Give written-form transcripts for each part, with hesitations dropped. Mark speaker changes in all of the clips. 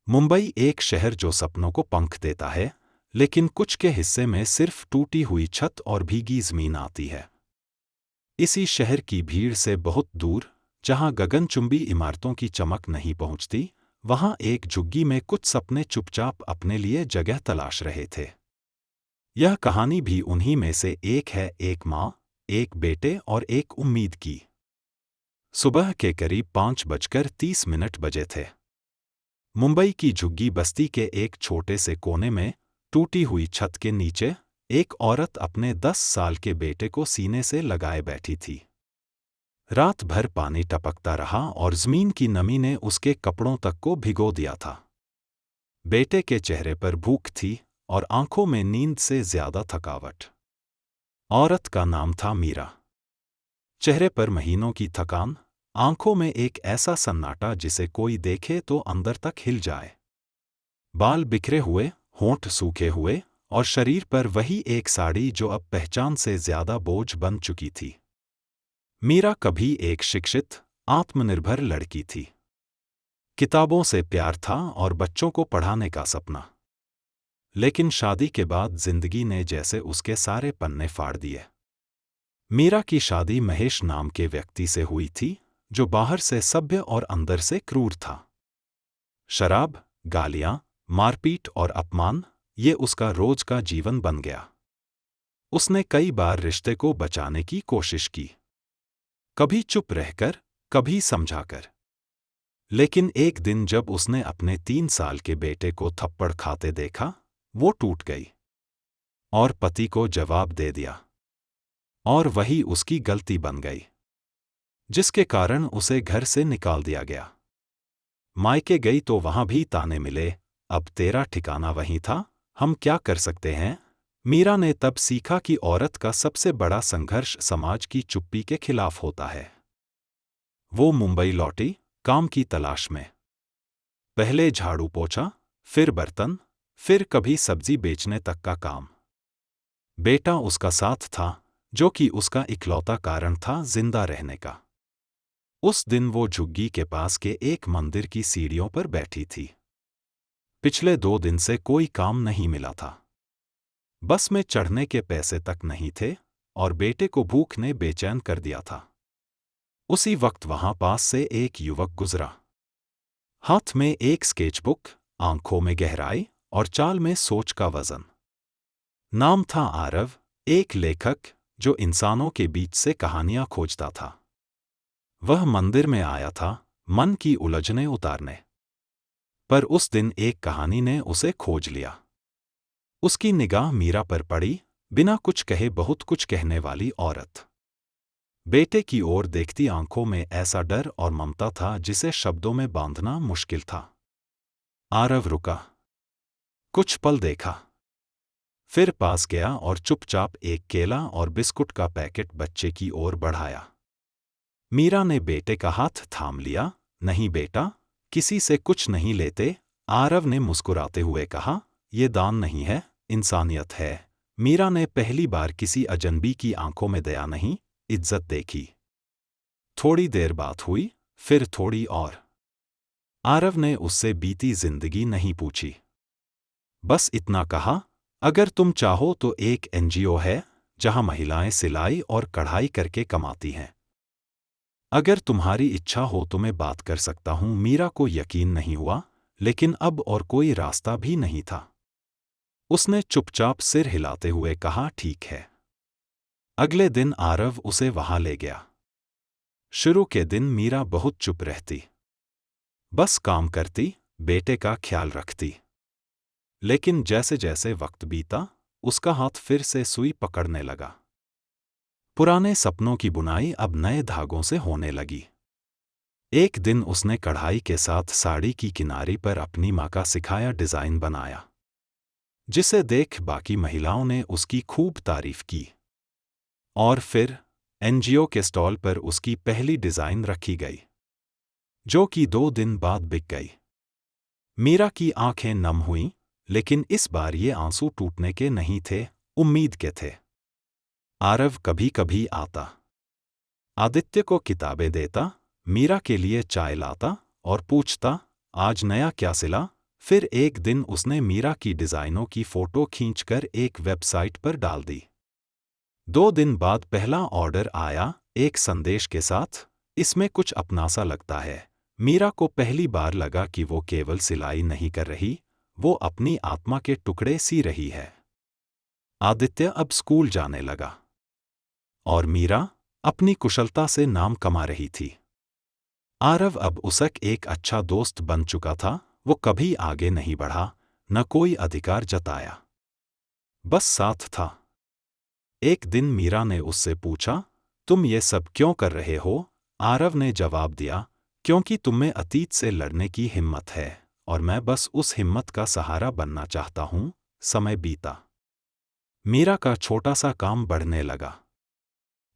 Speaker 1: मुंबई एक शहर जो सपनों को पंख देता है, लेकिन कुछ के हिस्से में सिर्फ टूटी हुई छत और भीगी जमीन आती है। इसी शहर की भीड़ से बहुत दूर, जहां गगनचुंबी इमारतों की चमक नहीं पहुंचती, वहां एक झुग्गी में कुछ सपने चुपचाप अपने लिए जगह तलाश रहे थे। यह कहानी भी उन्हीं में से एक है, एक माँ, एक बेटे और एक उम्मीद की। सुबह के करीब 5:30 बजे थे। मुंबई की झुग्गी बस्ती के एक छोटे से कोने में, टूटी हुई छत के नीचे, एक औरत अपने 10 साल के बेटे को सीने से लगाए बैठी थी। रात भर पानी टपकता रहा और जमीन की नमी ने उसके कपड़ों तक को भिगो दिया था। बेटे के चेहरे पर भूख थी और आंखों में नींद से ज्यादा थकावट। औरत का नाम था मीरा। चेहरे पर महीनों की थकान, आंखों में एक ऐसा सन्नाटा जिसे कोई देखे तो अंदर तक हिल जाए। बाल बिखरे हुए, होंठ सूखे हुए, और शरीर पर वही एक साड़ी जो अब पहचान से ज्यादा बोझ बन चुकी थी। मीरा कभी एक शिक्षित, आत्मनिर्भर लड़की थी। किताबों से प्यार था और बच्चों को पढ़ाने का सपना। लेकिन शादी के बाद जिंदगी ने जैसे उसके सारे पन्ने फाड़ दिए। मीरा की शादी महेश नाम के व्यक्ति से हुई थी, जो बाहर से सभ्य और अंदर से क्रूर था। शराब, गालियां, मारपीट और अपमान, ये उसका रोज का जीवन बन गया। उसने कई बार रिश्ते को बचाने की कोशिश की, कभी चुप रहकर, कभी समझाकर। लेकिन एक दिन जब उसने अपने 3 साल के बेटे को थप्पड़ खाते देखा, वो टूट गई और पति को जवाब दे दिया। और वही उसकी गलती बन गई, जिसके कारण उसे घर से निकाल दिया गया। मायके गई तो वहां भी ताने मिले, अब तेरा ठिकाना वहीं था, हम क्या कर सकते हैं। मीरा ने तब सीखा कि औरत का सबसे बड़ा संघर्ष समाज की चुप्पी के खिलाफ होता है। वो मुंबई लौटी, काम की तलाश में। पहले झाड़ू पोछा, फिर बर्तन, फिर कभी सब्जी बेचने तक का काम। बेटा उसका साथ था, जो कि उसका इकलौता कारण था जिंदा रहने का। उस दिन वो झुग्गी के पास के एक मंदिर की सीढ़ियों पर बैठी थी। पिछले 2 दिन से कोई काम नहीं मिला था। बस में चढ़ने के पैसे तक नहीं थे और बेटे को भूख ने बेचैन कर दिया था। उसी वक्त वहां पास से एक युवक गुजरा। हाथ में एक स्केचबुक, आंखों में गहराई और चाल में सोच का वजन। नाम था आरव, एक लेखक जो इंसानों के बीच से कहानियां खोजता था। वह मंदिर में आया था, मन की उलझनें उतारने। पर उस दिन एक कहानी ने उसे खोज लिया। उसकी निगाह मीरा पर पड़ी, बिना कुछ कहे बहुत कुछ कहने वाली औरत। बेटे की ओर देखती आंखों में ऐसा डर और ममता था जिसे शब्दों में बांधना मुश्किल था। आरव रुका, कुछ पल देखा, फिर पास गया और चुपचाप एक केला और बिस्कुट का पैकेट बच्चे की ओर बढ़ाया। मीरा ने बेटे का हाथ थाम लिया। नहीं बेटा, किसी से कुछ नहीं लेते, आरव ने मुस्कुराते हुए कहा, ये दान नहीं है, इंसानियत है। मीरा ने पहली बार किसी अजनबी की आंखों में दया नहीं, इज्जत देखी। थोड़ी देर बात हुई, फिर थोड़ी और। आरव ने उससे बीती जिंदगी नहीं पूछी। बस इतना कहा, अगर तुम चाहो तो एक NGO है, जहां महिलाएं सिलाई और कढ़ाई करके कमाती हैं। अगर तुम्हारी इच्छा हो तो मैं बात कर सकता हूं। मीरा को यकीन नहीं हुआ, लेकिन अब और कोई रास्ता भी नहीं था। उसने चुपचाप सिर हिलाते हुए कहा, ठीक है। अगले दिन आरव उसे वहां ले गया। शुरू के दिन मीरा बहुत चुप रहती, बस काम करती, बेटे का ख्याल रखती। लेकिन जैसे जैसे वक्त बीता, उसका हाथ फिर से सुई पकड़ने लगा। पुराने सपनों की बुनाई अब नए धागों से होने लगी। एक दिन उसने कढ़ाई के साथ साड़ी की किनारी पर अपनी माँ का सिखाया डिजाइन बनाया, जिसे देख बाकी महिलाओं ने उसकी खूब तारीफ की। और फिर NGO के स्टॉल पर उसकी पहली डिजाइन रखी गई, जो कि 2 दिन बाद बिक गई। मीरा की आंखें नम हुईं, लेकिन इस बार ये आंसू टूटने के नहीं थे, उम्मीद के थे। आरव कभी कभी आता, आदित्य को किताबें देता, मीरा के लिए चाय लाता और पूछता, आज नया क्या सिला। फिर एक दिन उसने मीरा की डिज़ाइनों की फ़ोटो खींचकर एक वेबसाइट पर डाल दी। 2 दिन बाद पहला ऑर्डर आया, एक संदेश के साथ, इसमें कुछ अपना सा लगता है। मीरा को पहली बार लगा कि वो केवल सिलाई नहीं कर रही, वो अपनी आत्मा के टुकड़े सी रही है। आदित्य अब स्कूल जाने लगा और मीरा अपनी कुशलता से नाम कमा रही थी। आरव अब उसका एक अच्छा दोस्त बन चुका था। वो कभी आगे नहीं बढ़ा, न कोई अधिकार जताया, बस साथ था। एक दिन मीरा ने उससे पूछा, तुम ये सब क्यों कर रहे हो? आरव ने जवाब दिया, क्योंकि तुम्हें अतीत से लड़ने की हिम्मत है और मैं बस उस हिम्मत का सहारा बनना चाहता हूं। समय बीता। मीरा का छोटा सा काम बढ़ने लगा।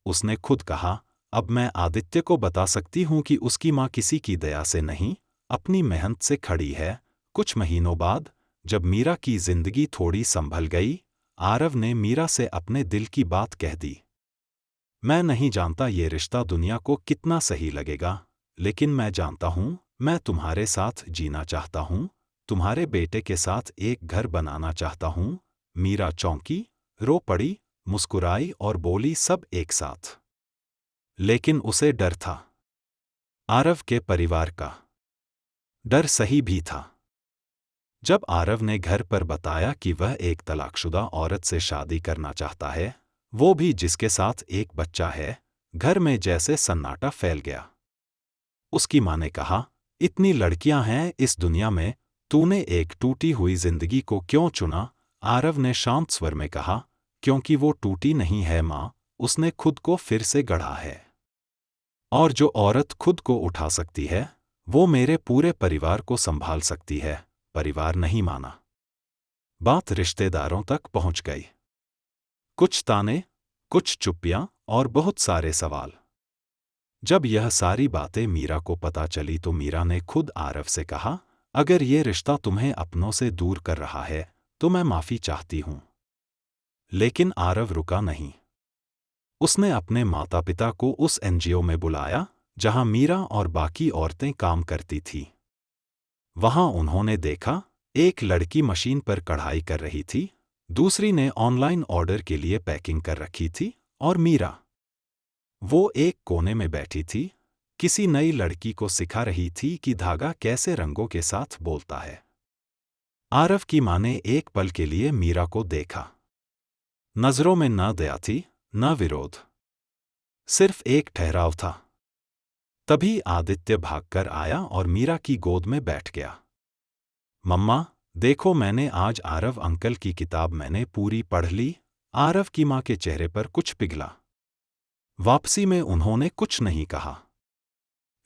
Speaker 1: उसने खुद कहा, अब मैं आदित्य को बता सकती हूं कि उसकी मां किसी की दया से नहीं, अपनी मेहनत से खड़ी है। कुछ महीनों बाद, जब मीरा की जिंदगी थोड़ी संभल गई, आरव ने मीरा से अपने दिल की बात कह दी। मैं नहीं जानता ये रिश्ता दुनिया को कितना सही लगेगा, लेकिन मैं जानता हूं, मैं तुम्हारे साथ जीना चाहता हूं, तुम्हारे बेटे के साथ एक घर बनाना चाहता हूं। मीरा चौंकी, रो पड़ी, मुस्कुराई और बोली, सब एक साथ। लेकिन उसे डर था। आरव के परिवार का डर सही भी था। जब आरव ने घर पर बताया कि वह एक तलाकशुदा औरत से शादी करना चाहता है, वो भी जिसके साथ एक बच्चा है, घर में जैसे सन्नाटा फैल गया। उसकी मां ने कहा, इतनी लड़कियां हैं इस दुनिया में, तूने एक टूटी हुई जिंदगी को क्यों चुना? आरव ने शांत स्वर में कहा, क्योंकि वो टूटी नहीं है मां, उसने खुद को फिर से गढ़ा है। और जो औरत खुद को उठा सकती है, वो मेरे पूरे परिवार को संभाल सकती है। परिवार नहीं माना। बात रिश्तेदारों तक पहुंच गई। कुछ ताने, कुछ चुप्पियां और बहुत सारे सवाल। जब यह सारी बातें मीरा को पता चली तो मीरा ने खुद आरव से कहा, अगर ये रिश्ता तुम्हें अपनों से दूर कर रहा है तो मैं माफी चाहती हूं। लेकिन आरव रुका नहीं। उसने अपने माता पिता को उस एनजीओ में बुलाया जहां मीरा और बाकी औरतें काम करती थीं। वहां उन्होंने देखा, एक लड़की मशीन पर कढ़ाई कर रही थी, दूसरी ने ऑनलाइन ऑर्डर के लिए पैकिंग कर रखी थी, और मीरा, वो एक कोने में बैठी थी, किसी नई लड़की को सिखा रही थी कि धागा कैसे रंगों के साथ बोलता है। आरव की मां ने एक पल के लिए मीरा को देखा। नजरों में न दया थी, न विरोध, सिर्फ एक ठहराव था। तभी आदित्य भागकर आया और मीरा की गोद में बैठ गया। मम्मा, देखो मैंने आज आरव अंकल की किताब मैंने पूरी पढ़ ली। आरव की मां के चेहरे पर कुछ पिघला। वापसी में उन्होंने कुछ नहीं कहा,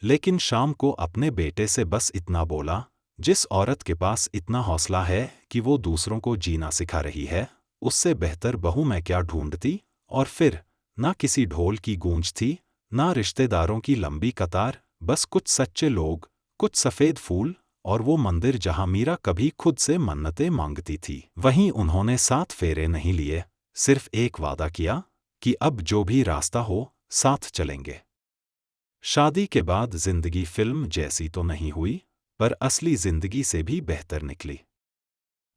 Speaker 1: लेकिन शाम को अपने बेटे से बस इतना बोला, जिस औरत के पास इतना हौसला है कि वो दूसरों को जीना सिखा रही है, उससे बेहतर बहू मैं क्या ढूंढती। और फिर ना किसी ढोल की गूंज थी, ना रिश्तेदारों की लंबी कतार, बस कुछ सच्चे लोग, कुछ सफेद फूल, और वो मंदिर जहां मीरा कभी खुद से मन्नतें मांगती थी। वहीं उन्होंने 7 फेरे नहीं लिए, सिर्फ एक वादा किया कि अब जो भी रास्ता हो, साथ चलेंगे। शादी के बाद जिंदगी फिल्म जैसी तो नहीं हुई, पर असली जिंदगी से भी बेहतर निकली।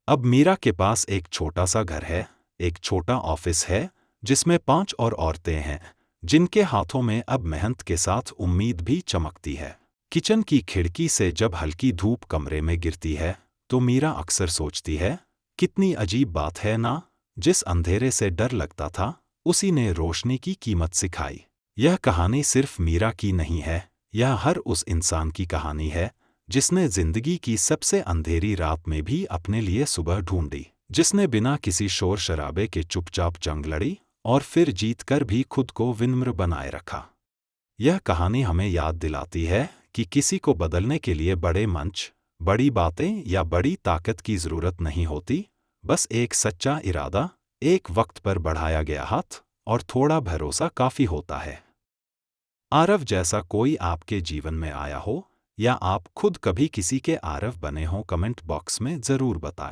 Speaker 1: अब मीरा के पास एक छोटा सा घर है, एक छोटा ऑफिस है, जिसमें 5 और औरतें हैं, जिनके हाथों में अब मेहनत के साथ उम्मीद भी चमकती है। किचन की खिड़की से जब हल्की धूप कमरे में गिरती है, तो मीरा अक्सर सोचती है, कितनी अजीब बात है ना, जिस अंधेरे से डर लगता था, उसी ने रोशनी की कीमत सिखाई। यह कहानी सिर्फ मीरा की नहीं है, यह हर उस इंसान की कहानी है, जिसने जिंदगी की सबसे अंधेरी रात में भी अपने लिए सुबह ढूंढी, जिसने बिना किसी शोर शराबे के चुपचाप जंग लड़ी और फिर जीतकर भी खुद को विनम्र बनाए रखा। यह कहानी हमें याद दिलाती है कि किसी को बदलने के लिए बड़े मंच, बड़ी बातें या बड़ी ताकत की जरूरत नहीं होती, बस एक सच्चा इरादा, एक वक्त पर बढ़ाया गया हाथ और थोड़ा भरोसा काफी होता है। आरव जैसा कोई आपके जीवन में आया हो, या आप खुद कभी किसी के आरव बने हो, कमेंट बॉक्स में जरूर बताएं।